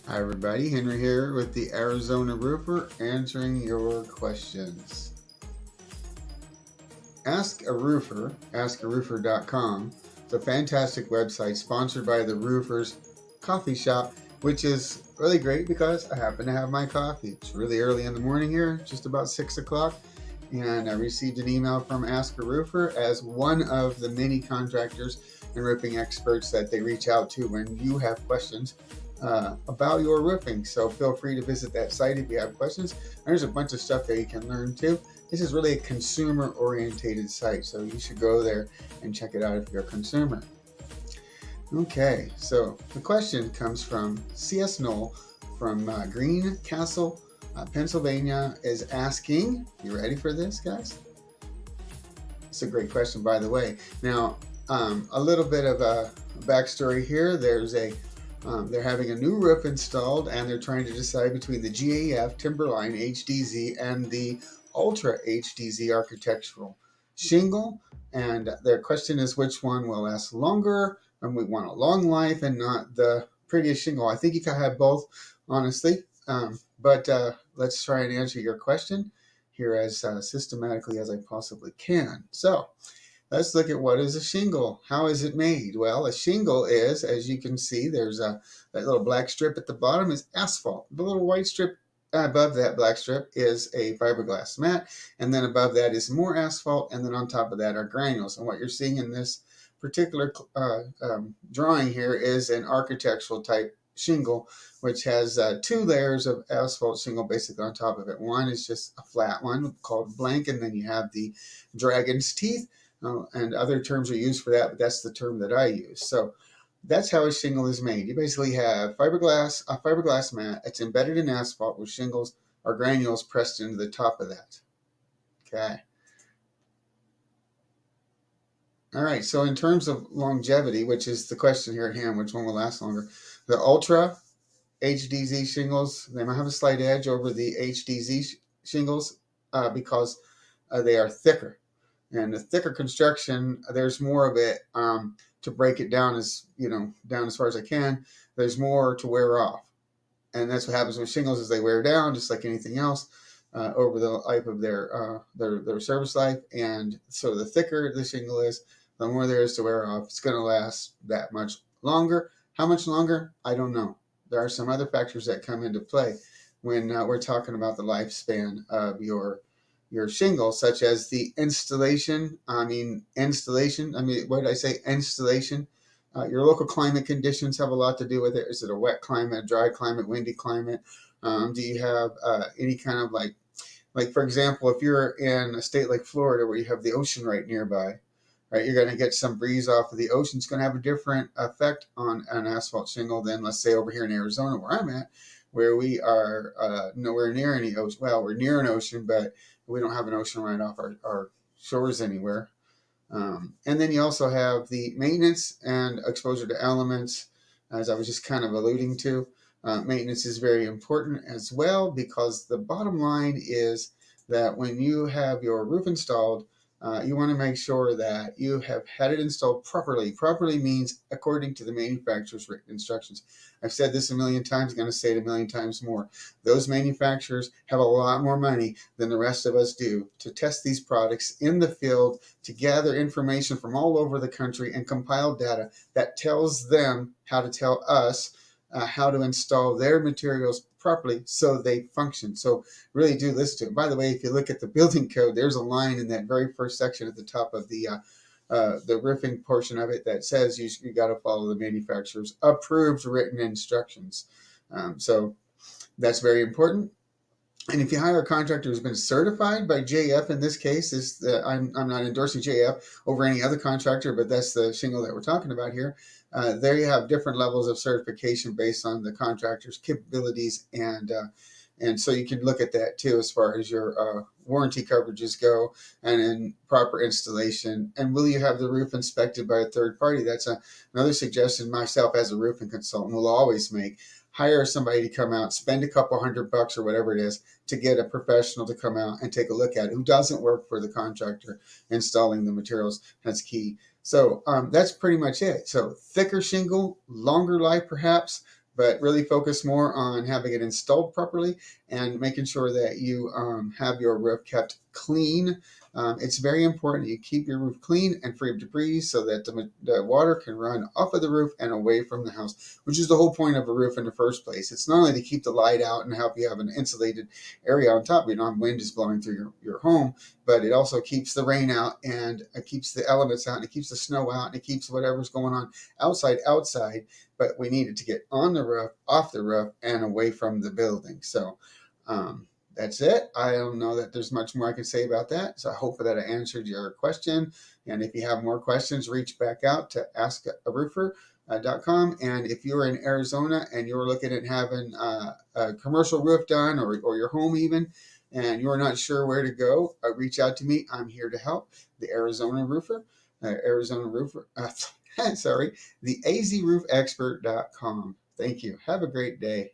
Hi everybody, Henry here with the Arizona Roofer answering your questions. Ask a Roofer, AskARoofer.com. It's a fantastic website sponsored by the Roofers Coffee Shop, which is really great because I happen to have my coffee. It's really early in the morning here, just about 6 o'clock, and I received an email from Ask a Roofer as one of the many contractors and roofing experts that they reach out to when you have questions about your roofing. So feel free to visit that site if you have questions. There's a bunch of stuff that you can learn too. This is really a consumer orientated site, so you should go there and check it out if you're a consumer. Okay, so the question comes from C.S. Knoll from Greencastle, Pennsylvania, is asking, you ready for this, guys? It's a great question, by the way. Now, a little bit of a backstory here. They're having a new roof installed, and they're trying to decide between the GAF Timberline HDZ and the Ultra HDZ architectural shingle. And their question is, which one will last longer? And we want a long life and not the prettiest shingle. I think you can have both, honestly. But let's try and answer your question here as systematically as I possibly can. So let's look at what is a shingle. How is it made? Well, a shingle is, as you can see, that little black strip at the bottom is asphalt. The little white strip above that black strip is a fiberglass mat, and then above that is more asphalt, and then on top of that are granules. And what you're seeing in this particular drawing here is an architectural type shingle, which has two layers of asphalt shingle basically on top of it. One is just a flat one called blank, and then you have the dragon's teeth, and other terms are used for that, but that's the term that I use. So that's how a shingle is made. You basically have a fiberglass mat. It's embedded in asphalt with shingles or granules pressed into the top of that. Okay. All right. So in terms of longevity, which is the question here at hand, which one will last longer? The Ultra HDZ shingles, they might have a slight edge over the HDZ shingles because they are thicker. And the thicker construction, there's more of it to break it down down as far as I can. There's more to wear off, and that's what happens with shingles is they wear down just like anything else over the life of their service life. And so the thicker the shingle is, the more there is to wear off. It's going to last that much longer. How much longer? I don't know. There are some other factors that come into play when we're talking about the lifespan of your shingle, such as the installation. What did I say? Installation. Your local climate conditions have a lot to do with it. Is it a wet climate, dry climate, windy climate? Do you have any kind of like for example, if you're in a state like Florida where you have the ocean right nearby, right, you're going to get some breeze off of the ocean. It's going to have a different effect on an asphalt shingle than, let's say, over here in Arizona where I'm at, where we are nowhere near any ocean. Well, we're near an ocean, but we don't have an ocean right off our shores anywhere. And then you also have the maintenance and exposure to elements, as I was just kind of alluding to. Maintenance is very important as well because the bottom line is that when you have your roof installed, you want to make sure that you have had it installed properly. Properly means according to the manufacturer's written instructions. I've said this a million times, I'm going to say it a million times more. Those manufacturers have a lot more money than the rest of us do to test these products in the field, to gather information from all over the country and compile data that tells them how to tell us how to install their materials properly so they function. So really do listen to it. By the way, if you look at the building code, there's a line in that very first section at the top of the roofing portion of it that says you got to follow the manufacturer's approved written instructions. So that's very important. And if you hire a contractor who's been certified by JF, in this case, I'm not endorsing JF over any other contractor, but that's the shingle that we're talking about here. There you have different levels of certification based on the contractor's capabilities, and so you can look at that too as far as your warranty coverages go, and in proper installation. And will you have the roof inspected by a third party? That's another suggestion myself as a roofing consultant will always make. Hire somebody to come out, spend a couple $100 or whatever it is to get a professional to come out and take a look at it who doesn't work for the contractor installing the materials. That's key. So that's pretty much it. So thicker shingle, longer life perhaps, but really focus more on having it installed properly and making sure that you have your roof kept clean. It's very important you keep your roof clean and free of debris so that the water can run off of the roof and away from the house, which is the whole point of a roof in the first place. It's not only to keep the light out and help you have an insulated area on top, you know, wind is blowing through your home, but it also keeps the rain out, and it keeps the elements out, and it keeps the snow out, and it keeps whatever's going on outside. But we need it to get on the roof, off the roof, and away from the building. So that's it. I don't know that there's much more I can say about that. So I hope that I answered your question. And if you have more questions, reach back out to AskARoofer.com. And if you're in Arizona and you're looking at having a commercial roof done, or your home even, and you're not sure where to go, reach out to me. I'm here to help. The Arizona Roofer, Arizona Roofer, sorry, the AZRoofExpert.com. Thank you. Have a great day.